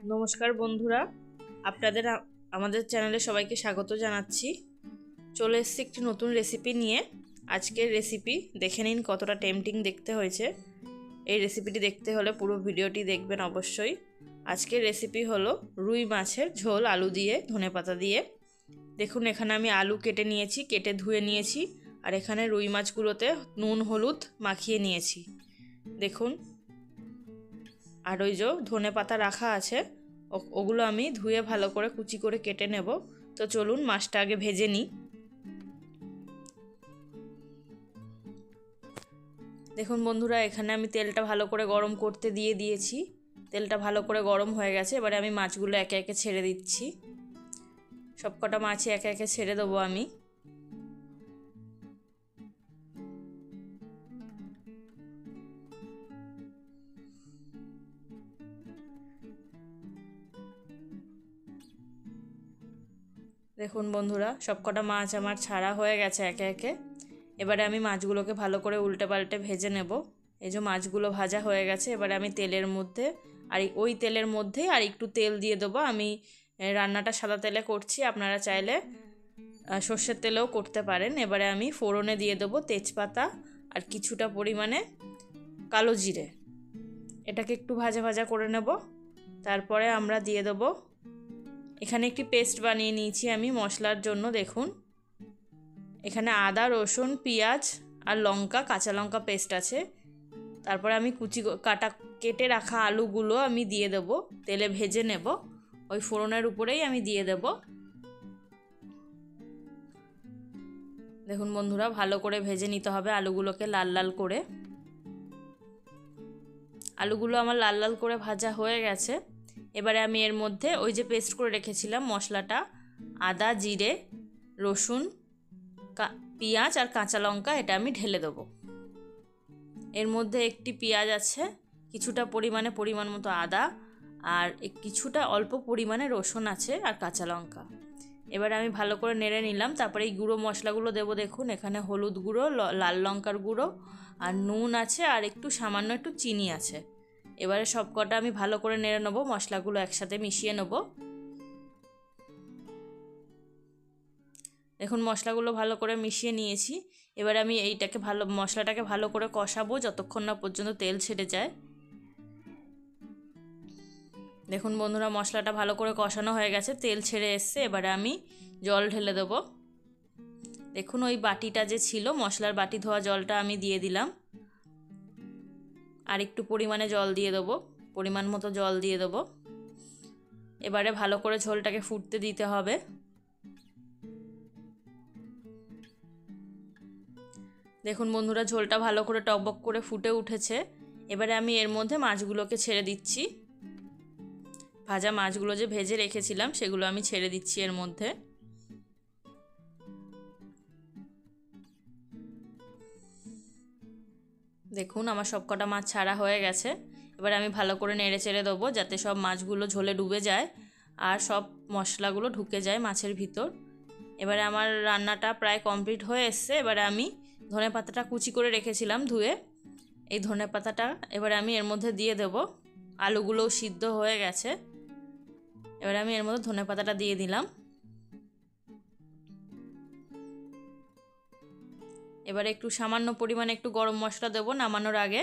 নমস্কার বন্ধুরা, আপনাদের আমাদের চ্যানেলে সবাইকে স্বাগত জানাচ্ছি। চলে এসেছি একটি নতুন রেসিপি নিয়ে। আজকের রেসিপি দেখে নিন কতটা টেম্পটিং দেখতে হয়েছে। এই রেসিপিটি দেখতে হলে পুরো ভিডিওটি দেখবেন অবশ্যই। আজকের রেসিপি হলো রুই মাছের ঝোল আলু দিয়ে ধনেপাতা দিয়ে। দেখুন এখানে আমি আলু কেটে নিয়েছি, কেটে ধুয়ে নিয়েছি, আর এখানে রুই মাছগুলোতে নুন হলুদ মাখিয়ে নিয়েছি দেখুন। আর ওই যে ধনেপাতা রাখা আছে, ওগুলো আমি ধুয়ে ভালো করে কুচি করে কেটে নেব। তো চলুন মাছটা আগে ভেজে নিই। দেখুন বন্ধুরা, এখানে আমি তেলটা ভালো করে গরম করতে দিয়েছি। তেলটা ভালো করে গরম হয়ে গেছে। এবারে আমি মাছগুলো একে একে ছেড়ে দিচ্ছি। সবকটা মাছই একে একে ছেড়ে দেবো আমি। দেখুন বন্ধুরা, সবকটা মাছ আমার ছাড়া হয়ে গেছে একে একে। এবারে আমি মাছগুলোকে ভালো করে উল্টে পাল্টে ভেজে নেব। এই যে মাছগুলো ভাজা হয়ে গেছে, এবারে আমি তেলের মধ্যে আর ওই তেলের মধ্যেই আর একটু তেল দিয়ে দেবো। আমি রান্নাটা সাদা তেলে করছি, আপনারা চাইলে সর্ষের তেলেও করতে পারেন। এবারে আমি ফোড়নে দিয়ে দেবো তেজপাতা আর কিছুটা পরিমাণে কালো জিরে। এটাকে একটু ভাজা ভাজা করে নেব। তারপরে আমরা দিয়ে দেবো, এখানে একটি পেস্ট বানিয়ে নিয়েছি আমি মশলার জন্য। দেখুন এখানে আদা রসুন পেঁয়াজ আর লঙ্কা, কাঁচা লঙ্কা পেস্ট আছে। তারপরে আমি কেটে রাখা আলুগুলো আমি দিয়ে দেব, তেলে ভেজে নেব। ওই ফোড়নের উপরেই আমি দিয়ে দেব। দেখুন বন্ধুরা, ভালো করে ভেজে নিতে হবে আলুগুলোকে লাল লাল করে। আলুগুলো আমার লাল লাল করে ভাজা হয়ে গেছে। এবারে আমি এর মধ্যে ওই যে পেস্ট করে রেখেছিলাম মশলাটা, আদা জিরে রসুন পেঁয়াজ আর কাঁচা লঙ্কা, এটা আমি ঢেলে দেবো। এর মধ্যে একটি পেঁয়াজ আছে, কিছুটা পরিমাণ মতো আদা, আর কিছুটা অল্প পরিমাণে রসুন আছে আর কাঁচা লঙ্কা। এবারে আমি ভালো করে নেড়ে নিলাম। তারপরে এই গুঁড়ো মশলাগুলো দেবো। দেখুন এখানে হলুদ গুঁড়ো, লাল লঙ্কার গুঁড়ো আর নুন আছে, আর সামান্য একটু চিনি আছে। এবারে সবকটা আমি ভালো করে নেড়ে নেবো, মশলাগুলো একসাথে মিশিয়ে নেবো। দেখুন মশলাগুলো ভালো করে মিশিয়ে নিয়েছি। এবারে আমি মশলাটাকে ভালো করে কষাবো যতক্ষণ না পর্যন্ত তেল ছেড়ে যায়। দেখুন বন্ধুরা, মশলাটা ভালো করে কষানো হয়ে গেছে, তেল ছেড়ে এসছে। এবারে আমি জল ঢেলে দেবো। দেখুন ওই বাটিটা যে ছিল, মশলার বাটি ধোয়া জলটা আমি দিয়ে দিলাম। আর একটু পরিমাণে জল দিয়ে দেবো, পরিমাণ মতো জল দিয়ে দেবো। এবারে ভালো করে ঝোলটাকে ফুটতে দিতে হবে। দেখুন বন্ধুরা, ঝোলটা ভালো করে টকবক করে ফুটে উঠেছে। এবারে আমি এর মধ্যে মাছগুলোকে ছেড়ে দিচ্ছি। ভাজা মাছগুলো যে ভেজে রেখেছিলাম সেগুলো আমি ছেড়ে দিচ্ছি এর মধ্যে। দেখুন আমার সবকটা মাছ ছাড়া হয়ে গেছে। এবার আমি ভালো করে নেড়ে চেড়ে দেবো যাতে সব মাছগুলো ঝোলে ডুবে যায় আর সব মশলাগুলো ঢুকে যায় মাছের ভিতর। এবারে আমার রান্নাটা প্রায় কমপ্লিট হয়ে এসছে। এবারে আমি ধনেপাতাটা কুচি করে রেখেছিলাম ধুয়ে, এই ধনেপাতাটা এবারে আমি এর মধ্যে দিয়ে দেব। আলুগুলোও সিদ্ধ হয়ে গেছে। এবারে আমি এর মধ্যে ধনেপাতাটা দিয়ে দিলাম। এবারে একটু সামান্য পরিমাণে একটু গরম মশলা দেবো নামানোর আগে।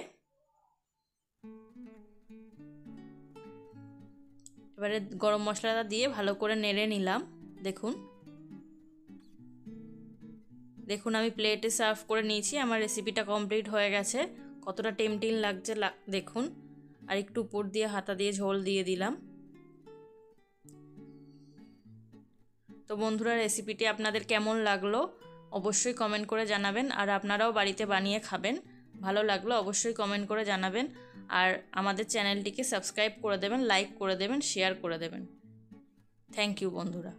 এবারে গরম মশলাটা দিয়ে ভালো করে নেড়ে নিলাম। দেখুন আমি প্লেটে সার্ভ করে নিয়েছি। আমার রেসিপিটা কমপ্লিট হয়ে গেছে। কতটা টেম্পটিং লাগছে দেখুন। আর একটু উপর দিয়ে হাতা দিয়ে ঝোল দিয়ে দিলাম। তো বন্ধুরা, রেসিপিটি আপনাদের কেমন লাগলো অবশ্যই কমেন্ট করে জানাবেন। আর আপনারাও বাড়িতে বানিয়ে খাবেন। ভালো লাগলো অবশ্যই কমেন্ট করে জানাবেন। আর আমাদের চ্যানেলটিকে সাবস্ক্রাইব করে দেবেন, লাইক করে দেবেন, শেয়ার করে দেবেন। থ্যাংক ইউ বন্ধুরা।